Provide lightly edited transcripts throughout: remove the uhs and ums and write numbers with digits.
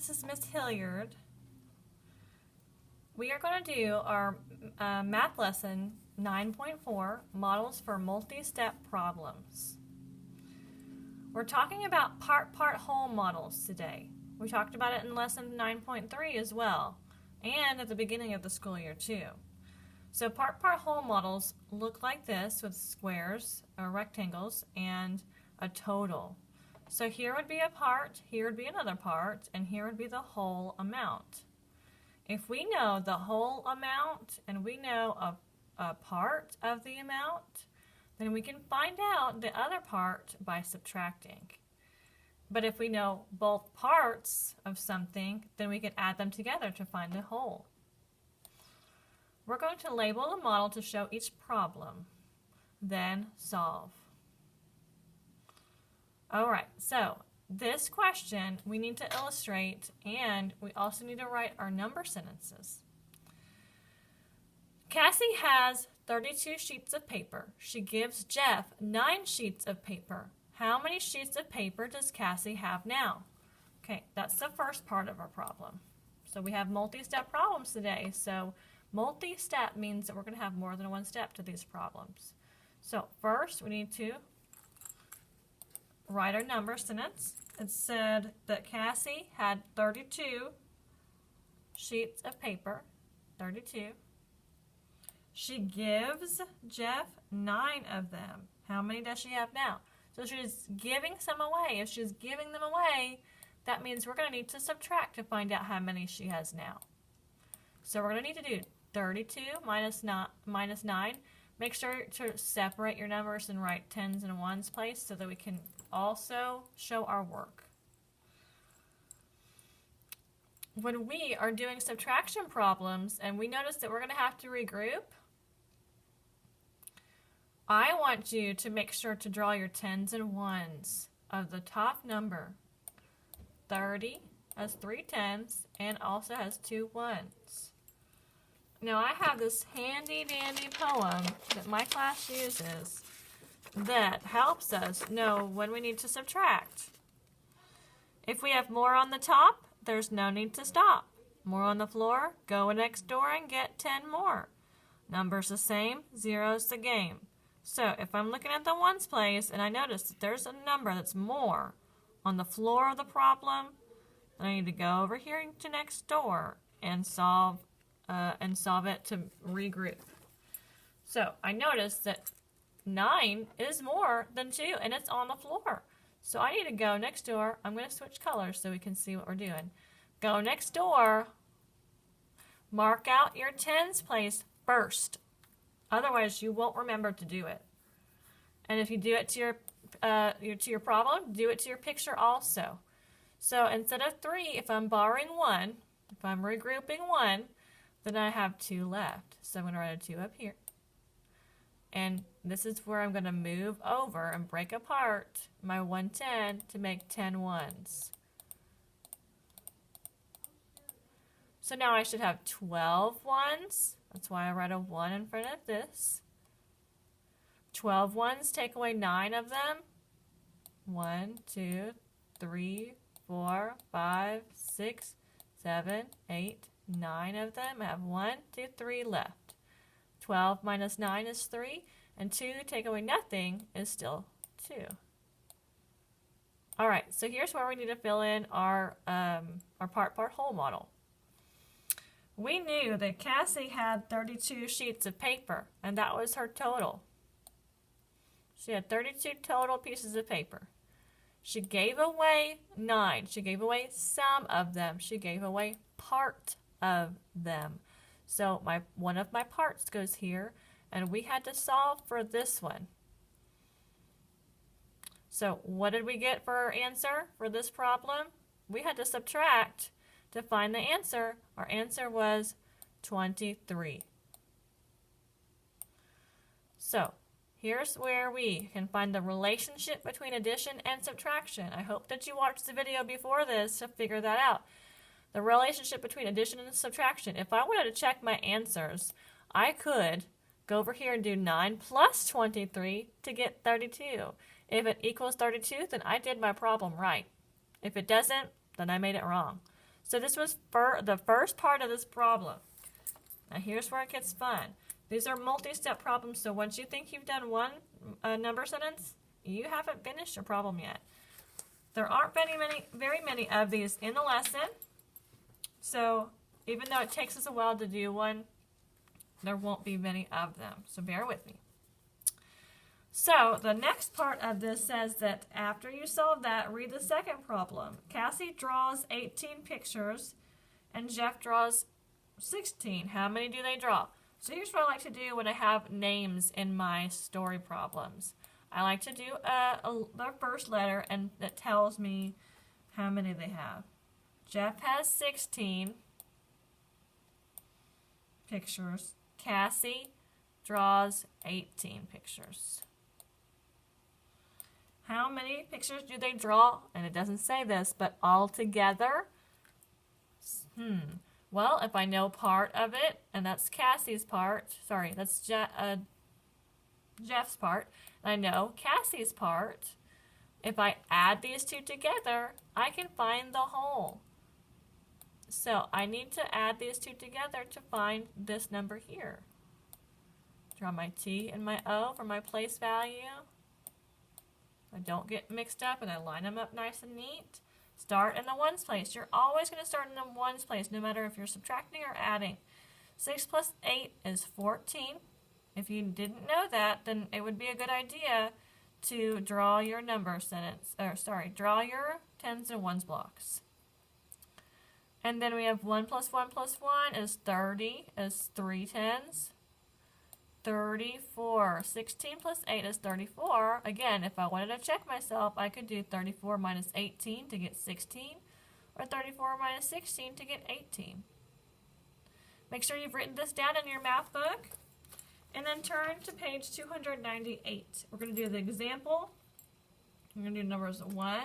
this is Miss Hilliard. We are going to do our math lesson 9.4, Models for Multi-Step Problems. We're talking about part-part whole models today. We talked about it in lesson 9.3 as well, and at the beginning of the school year too. So part-part whole models look like this with squares or rectangles and a total. So here would be a part, here would be another part, and here would be the whole amount. If we know the whole amount and we know a part of the amount, then we can find out the other part by subtracting. But if we know both parts of something, then we can add them together to find the whole. We're going to label the model to show each problem, then solve. Alright, so this question we need to illustrate, and we also need to write our number sentences. Cassie has 32 sheets of paper. She gives Jeff 9 sheets of paper. How many sheets of paper does Cassie have now? Okay, that's the first part of our problem. So we have multi-step problems today. So multi-step means that we're going to have more than one step to these problems. So first we need to write our number sentence. It said that Cassie had 32 sheets of paper. 32. She gives Jeff 9 of them. How many does she have now? So she's giving some away. If she's giving them away, that means we're going to need to subtract to find out how many she has now. So we're going to need to do 32 minus 9. Make sure to separate your numbers and write tens and ones place so that we can also show our work. When we are doing subtraction problems and we notice that we're going to have to regroup, I want you to make sure to draw your tens and ones of the top number. 30 has 3 tens and also has 2 ones. Now I have this handy dandy poem that my class uses that helps us know when we need to subtract. If we have more on the top, there's no need to stop. More on the floor, go next door and get 10 more. Numbers the same, zero's the game. So if I'm looking at the ones place and I notice that there's a number that's more on the floor of the problem, then I need to go over here to next door and solve it to regroup. So I notice that 9 is more than 2 and it's on the floor. So I need to go next door. I'm going to switch colors so we can see what we're doing. Go next door. Mark out your tens place first. Otherwise, you won't remember to do it. And if you do it to your problem, do it to your picture also. So instead of 3, if I'm borrowing 1, if I'm regrouping 1, then I have 2 left. So I'm going to write a 2 up here. And this is where I'm going to move over and break apart my 110 to make 10 ones. So now I should have 12 ones. That's why I write a 1 in front of this. 12 ones, take away 9 of them. 1, 2, 3, 4, 5, 6, 7, 8, 9 of them. I have 1, 2, 3 left. 12 minus 9 is 3, and 2 take away nothing is still 2. All right, so here's where we need to fill in our part-part whole model. We knew that Cassie had 32 sheets of paper, and that was her total. She had 32 total pieces of paper. She gave away 9. She gave away some of them. She gave away part of them. So one of my parts goes here, and we had to solve for this one. So what did we get for our answer for this problem? We had to subtract to find the answer. Our answer was 23. So here's where we can find the relationship between addition and subtraction. I hope that you watched the video before this to figure that out. The relationship between addition and subtraction. If I wanted to check my answers, I could go over here and do 9 plus 23 to get 32. If it equals 32, then I did my problem right. If it doesn't, then I made it wrong. So this was the first part of this problem. Now here's where it gets fun. These are multi-step problems, so once you think you've done one number sentence, you haven't finished your problem yet. There aren't very many of these in the lesson, so even though it takes us a while to do one, there won't be many of them, so bear with me. So the next part of this says that after you solve that, read the second problem. Cassie draws 18 pictures and Jeff draws 16. How many do they draw? So here's what I like to do when I have names in my story problems. I like to do the first letter, and it tells me how many they have. Jeff has 16 pictures. Cassie draws 18 pictures. How many pictures do they draw? And it doesn't say this, but all together? Well, if I know part of it, and that's Cassie's part, sorry, that's Jeff's part, and I know Cassie's part, if I add these two together, I can find the whole. So I need to add these two together to find this number here. Draw my T and my O for my place value. I don't get mixed up and I line them up nice and neat. Start in the ones place. You're always going to start in the ones place, no matter if you're subtracting or adding. 6 plus 8 is 14. If you didn't know that, then it would be a good idea to draw your number sentence, draw your tens and ones blocks. And then we have 1 plus 1 plus 1 is 30, is 3 tens. 34. 16 plus 8 is 34. Again, if I wanted to check myself, I could do 34 minus 18 to get 16, or 34 minus 16 to get 18. Make sure you've written this down in your math book, and then turn to page 298. We're going to do the example. We're going to do numbers 1.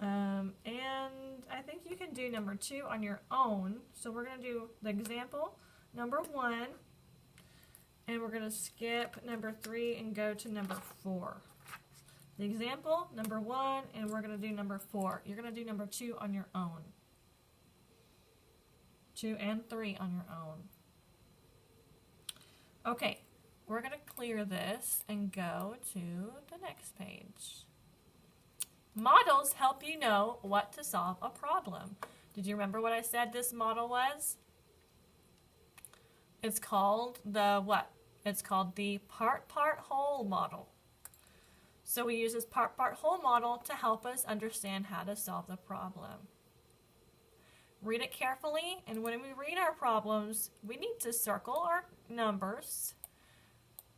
And I think you can do number 2 on your own. So we're going to do the example, number 1. And we're going to skip number 3 and go to number 4. The example, number 1, and we're going to do number 4. You're going to do number 2 on your own. 2 and 3 on your own. Okay, we're going to clear this and go to the next page. Models help you know what to solve a problem. Did you remember what I said this model was? It's called the what? It's called the part-part-whole model. So we use this part-part-whole model to help us understand how to solve the problem. Read it carefully, and when we read our problems, we need to circle our numbers,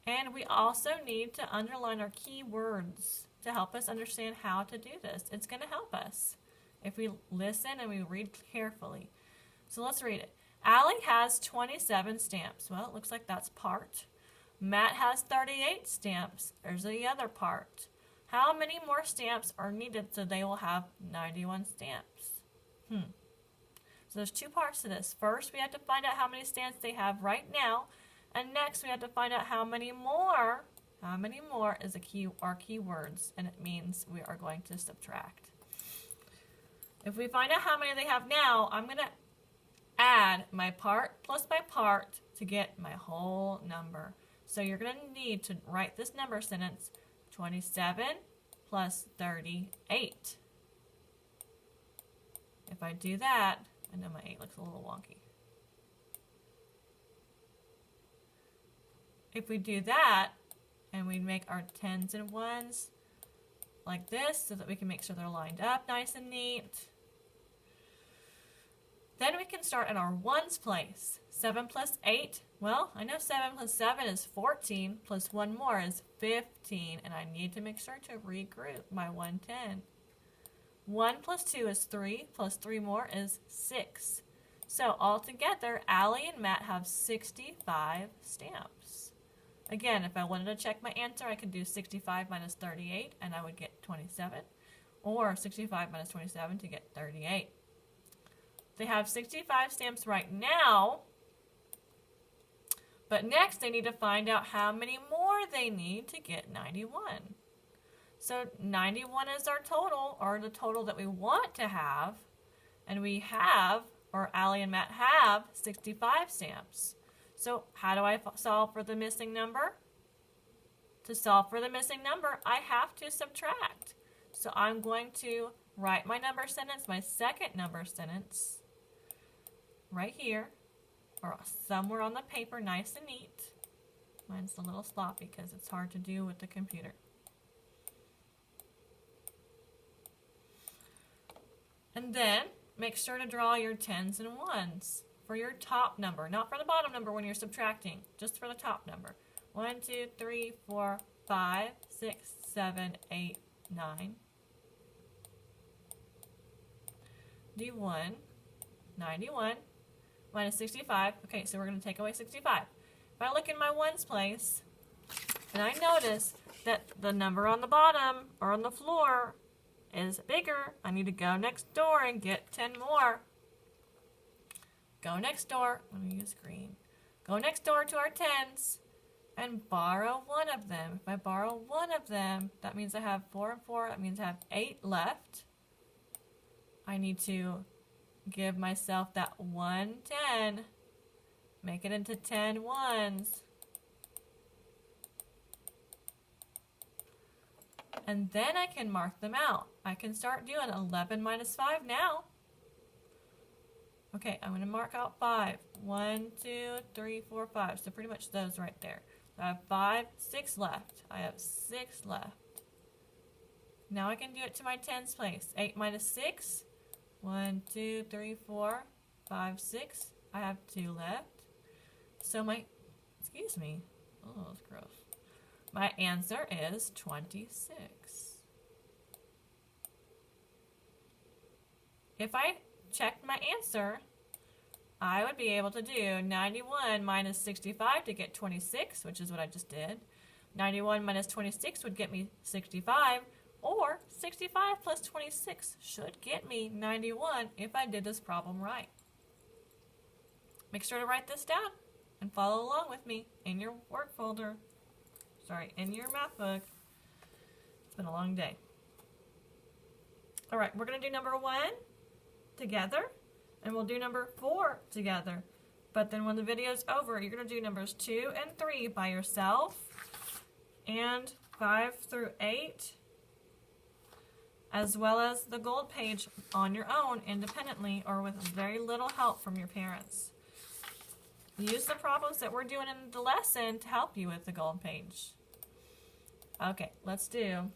and we also need to underline our key words to help us understand how to do this. It's going to help us if we listen and we read carefully. So let's read it. Allie has 27 stamps. Well, it looks like that's part. Matt has 38 stamps. There's the other part. How many more stamps are needed so they will have 91 stamps? So there's two parts to this. First, we have to find out how many stamps they have right now. And next, we have to find out how many more is our key words, and it means we are going to subtract. If we find out how many they have now, I'm going to add my part plus my part to get my whole number. So you're going to need to write this number sentence, 27 plus 38. If I do that, I know my 8 looks a little wonky. If we do that, and we make our tens and ones like this so that we can make sure they're lined up nice and neat, then we can start in our ones place. 7 plus 8, well, I know 7 plus 7 is 14, plus 1 more is 15, and I need to make sure to regroup my 110. 1 plus 2 is 3, plus 3 more is 6. So altogether, Allie and Matt have 65 stamps. Again, if I wanted to check my answer, I could do 65 minus 38, and I would get 27, or 65 minus 27 to get 38. They have 65 stamps right now, but next they need to find out how many more they need to get 91. So 91 is our total, or the total that we want to have, And we have, or Allie and Matt have, 65 stamps. So how do I solve for the missing number? To solve for the missing number, I have to subtract. So I'm going to write my number sentence, my second number sentence, right here, or somewhere on the paper, nice and neat. Mine's a little sloppy because it's hard to do with the computer. And then make sure to draw your tens and ones for your top number, not for the bottom number when you're subtracting, just for the top number. 1, 2, 3, 4, 5, 6, 7, 8, 9. D1, 91, minus 65. Okay, so we're going to take away 65. If I look in my ones place, and I notice that the number on the bottom or on the floor is bigger, I need to go next door and get 10 more. Go next door. Let me use green. Go next door to our tens and borrow one of them. If I borrow one of them, that means I have 4 and 4. That means I have 8 left. I need to give myself that 1 10. Make it into 10 ones. And then I can mark them out. I can start doing 11 minus 5 now. Okay, I'm going to mark out 5. 1, 2, 3, 4, 5. So pretty much those right there. I have 5, 6 left. I have 6 left. Now I can do it to my tens place. 8 minus 6. 1, 2, 3, 4, 5, 6. I have 2 left. So excuse me. Oh, that's gross. My answer is 26. If I checked my answer, I would be able to do 91 minus 65 to get 26, which is what I just did. 91 minus 26 would get me 65, or 65 plus 26 should get me 91 if I did this problem right. Make sure to write this down and follow along with me in your work folder. Sorry, in your math book. It's been a long day. All right, we're going to do number 1 together, and we'll do number 4 together. But then when the video's over, you're going to do numbers 2 and 3 by yourself, and 5 through 8, as well as the gold page on your own independently or with very little help from your parents. Use the problems that we're doing in the lesson to help you with the gold page. Okay, let's do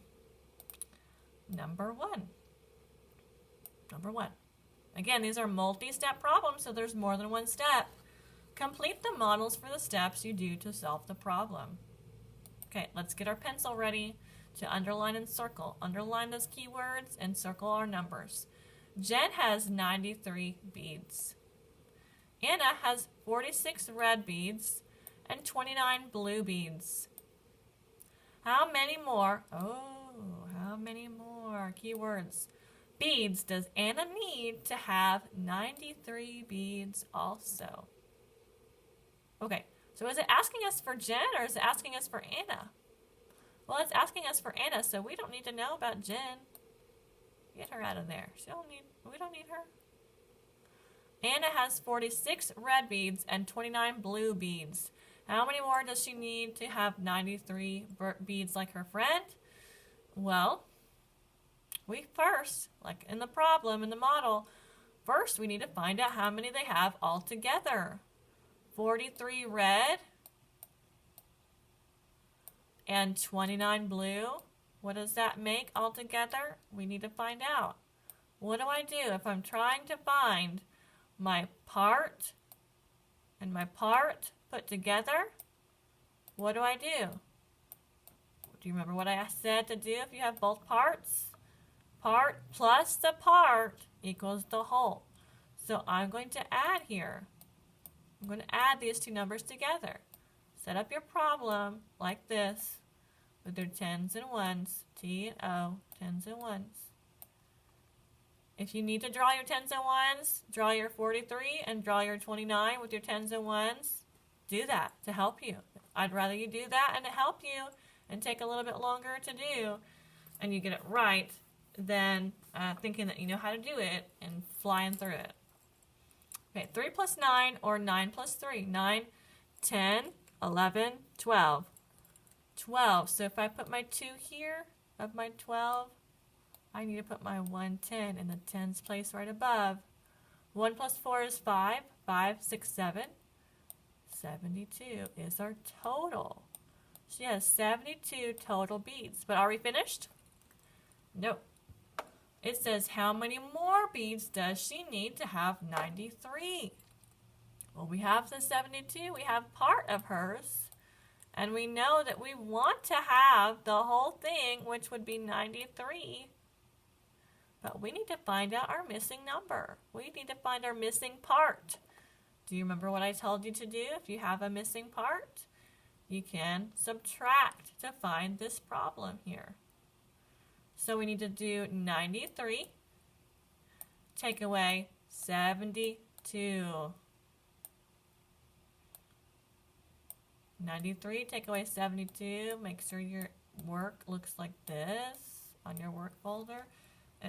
number 1. Number 1. Again, these are multi-step problems, so there's more than one step. Complete the models for the steps you do to solve the problem. Okay, let's get our pencil ready to underline and circle. Underline those keywords and circle our numbers. Jen has 93 beads. Anna has 46 red beads and 29 blue beads. How many more keywords beads does Anna need to have 93 beads also? Okay, so is it asking us for Jen or is it asking us for Anna? Well, it's asking us for Anna, so we don't need to know about Jen. Get her out of there. We don't need her. Anna has 46 red beads and 29 blue beads. How many more does she need to have 93 beads like her friend? Well, we first, like in the problem, in the model, first we need to find out how many they have all together. 43 red and 29 blue. What does that make all together? We need to find out. What do I do if I'm trying to find my part and my part put together? What do I do? Do you remember what I said to do if you have both parts? Part plus the part equals the whole. So I'm going to add here. I'm going to add these two numbers together. Set up your problem like this with your tens and ones. T and O, tens and ones. If you need to draw your tens and ones, draw your 43 and draw your 29 with your tens and ones. Do that to help you. I'd rather you do that and to help you and take a little bit longer to do and you get it right than thinking that you know how to do it and flying through it. Okay, 3 plus 9 or 9 plus 3. 9, 10, 11, 12. 12. So if I put my 2 here of my 12, I need to put my 110 in the tens place right above. 1 plus 4 is 5. 5, 6, 7. 72 is our total. She has 72 total beads. But are we finished? No. It says how many more beads does she need to have 93? Well, we have the 72. We have part of hers. And we know that we want to have the whole thing, which would be 93. But we need to find out our missing number. We need to find our missing part. Do you remember what I told you to do? If you have a missing part, you can subtract to find this problem here. So we need to do 93, take away 72. 93, take away 72. Make sure your work looks like this on your work folder,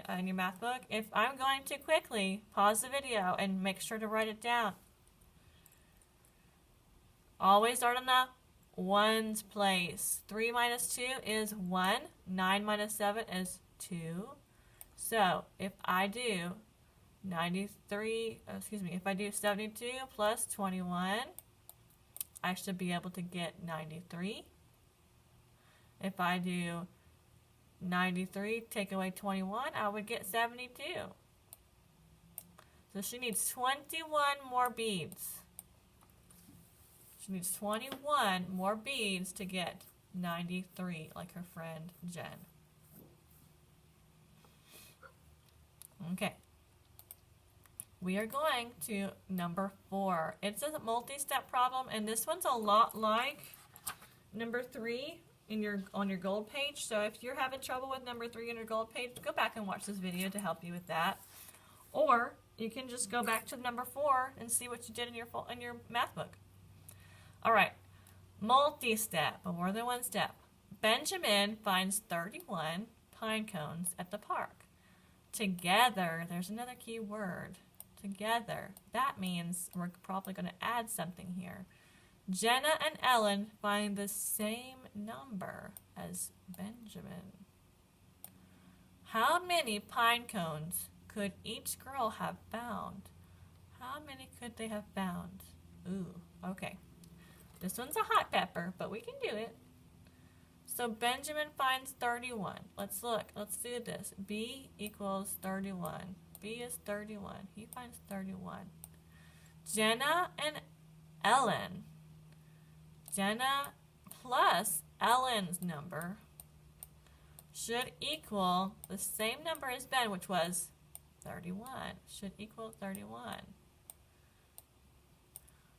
on your math book. If I'm going too quickly, pause the video and make sure to write it down. Always start in the ones place. 3 minus 2 is 1. 9 minus 7 is 2. So if I do if I do 72 plus 21, I should be able to get 93. If I do 93, take away 21, I would get 72. So she needs 21 more beads. She needs 21 more beads to get 93, like her friend Jen. Okay. We are going to number 4. It's a multi-step problem, and this one's a lot like number 3 on your gold page. So if you're having trouble with number 3 on your gold page, go back and watch this video to help you with that. Or you can just go back to number 4 and see what you did in your math book. All right, multi-step, but more than one step. Benjamin finds 31 pine cones at the park. Together, there's another key word. Together. That means we're probably going to add something here. Jenna and Ellen find the same number as Benjamin. How many pine cones could each girl have found? How many could they have found? Ooh, okay. This one's a hot pepper, but we can do it. So Benjamin finds 31. Let's look. Let's do this. B equals 31. B is 31. He finds 31. Jenna and Ellen. Jenna plus Ellen's number should equal the same number as Ben, which was 31. Should equal 31.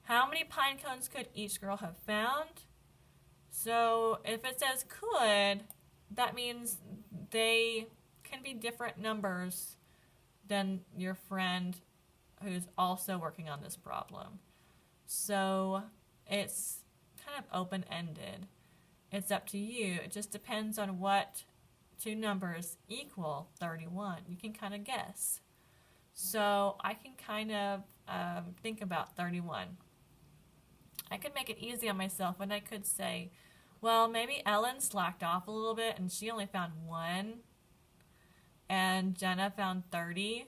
How many pine cones could each girl have found? So if it says could, that means they can be different numbers than your friend who's also working on this problem. So it's kind of open-ended. It's up to you. It just depends on what two numbers equal 31. You can kind of guess. So I can kind of think about 31. I could make it easy on myself, and I could say, well, maybe Ellen slacked off a little bit and she only found 1, and Jenna found 30.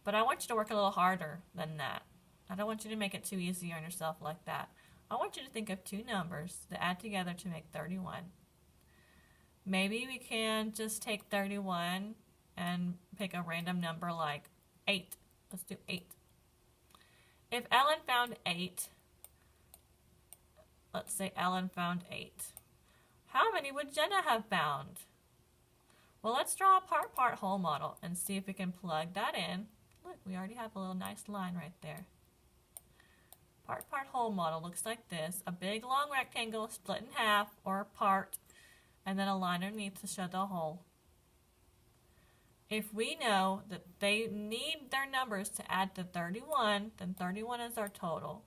But I want you to work a little harder than that. I don't want you to make it too easy on yourself like that. I want you to think of two numbers that add together to make 31. Maybe we can just take 31 and pick a random number like 8. Let's do 8. If Ellen found 8, let's say Ellen found 8. How many would Jenna have found? Well, let's draw a part-part whole model and see if we can plug that in. Look, we already have a little nice line right there. Part-part whole model looks like this. A big long rectangle split in half or a part, and then a line underneath to show the whole. If we know that they need their numbers to add to 31, then 31 is our total.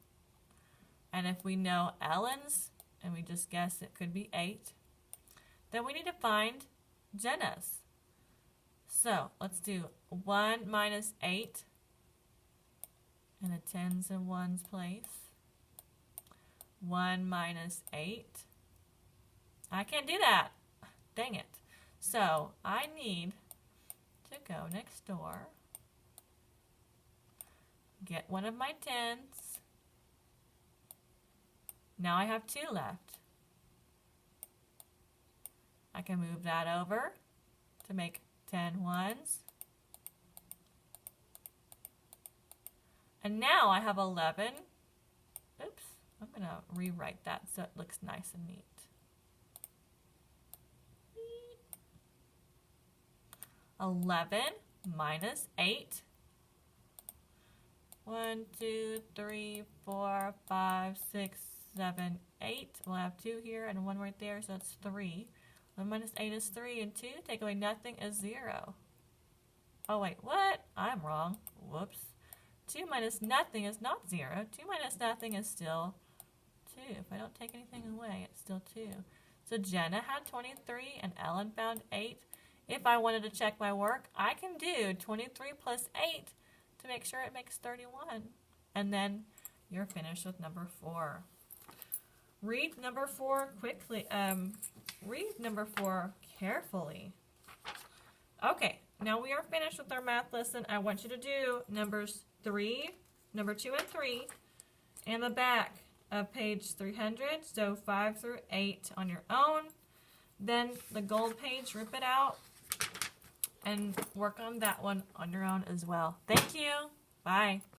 And if we know Ellen's, and we just guess it could be 8, then we need to find Jenna's. So let's do 1 minus 8 in a tens and ones place. 1 minus 8. I can't do that. Dang it. So I need to go next door, get one of my tens. Now I have 2 left. I can move that over to make 10 ones. And now I have 11. Oops, I'm going to rewrite that so it looks nice and neat. 11 minus 8. 1, 2, 3, 4, 5, 6, 7, 8. We'll have 2 here and 1 right there, so that's 3. 1 minus 8 is 3, and 2, take away nothing is 0. Oh wait, what? I'm wrong. Whoops. 2 minus nothing is not 0. 2 minus nothing is still 2. If I don't take anything away, it's still 2. So Jenna had 23 and Ellen found 8. If I wanted to check my work, I can do 23 plus 8 to make sure it makes 31. And then you're finished with number 4. Read number 4 quickly. Read number 4 carefully. Okay, now we are finished with our math lesson. I want you to do number 2 and 3, and the back of page 300, so 5 through 8 on your own. Then the gold page, rip it out, and work on that one on your own as well. Thank you. Bye.